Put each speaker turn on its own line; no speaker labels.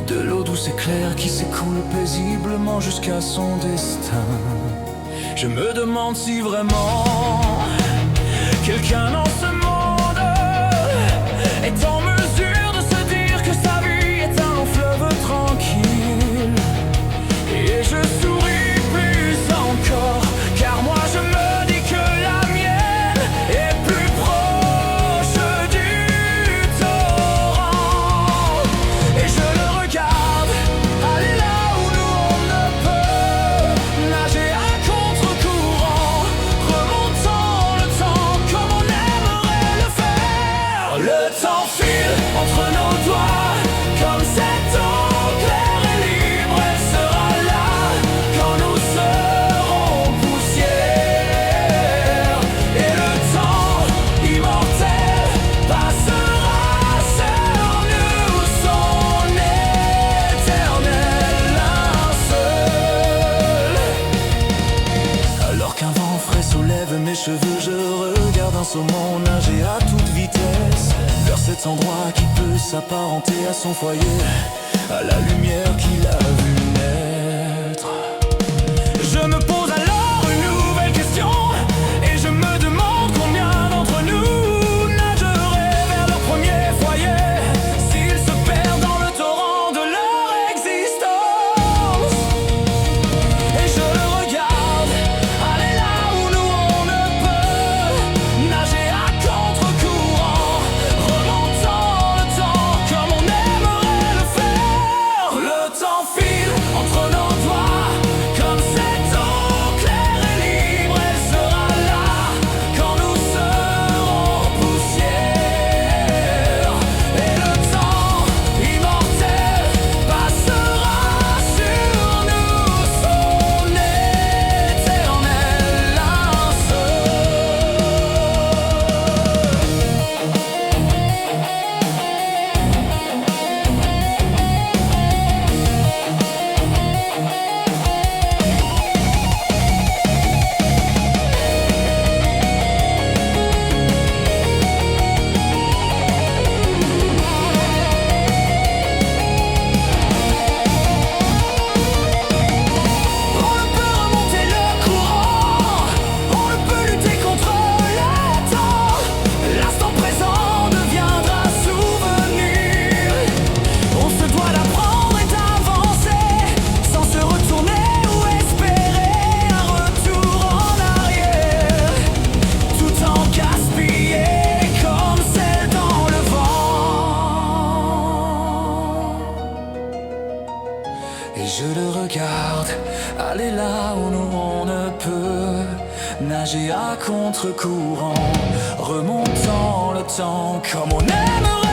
de l'eau douce et claire qui s'écoule paisiblement jusqu'à son destin. Je me demande si vraiment quelqu'un dans ce monde est en mesure de se dire que sa vie est un long fleuve tranquille. Et je souris plus encore, car moi je me dis que la mienne est plus proche du torrent. Et je le regarde aller là où nous on ne peut nager à contre-courant, remontant le temps comme on aimerait le faire. Le temps file entre nos doigts comme cette eau claire et libre. Elle sera là quand nous serons poussière. Et le temps immortel passera sur nous, son éternel linceul. Alors qu'un vent frais soulève mes cheveux, je regarde un saumon nager à toute vitesse vers cet endroit qui peut s'apparenter à son foyer, à la lumière qu'il a vu naître. Je me pose alors une nouvelle question, et je me demande combien d'entre nous nageraient vers leur premier foyer s'ils se perdent dans le torrent de leur existence. Et je le regarde aller là où nous on ne peut nager à contre-courant, remontant le temps comme on aimerait le faire. Le temps file entre nos doigts comme cette eau claire et libre. Elle sera là quand nous serons poussière. Et le temps immortel passera sur nous, son éternel linceul. On ne peut remonter le courant, on ne peut lutter contre le temps. L'instant présent deviendra souvenir. On se doit d'apprendre et d'avancer sans se retourner ou espérer un retour en arrière. Tout en gaspillé comme celle dans le vent. Et je le regarde aller là où nous on ne peut nager à contre-courant, remontant le temps comme on aimerait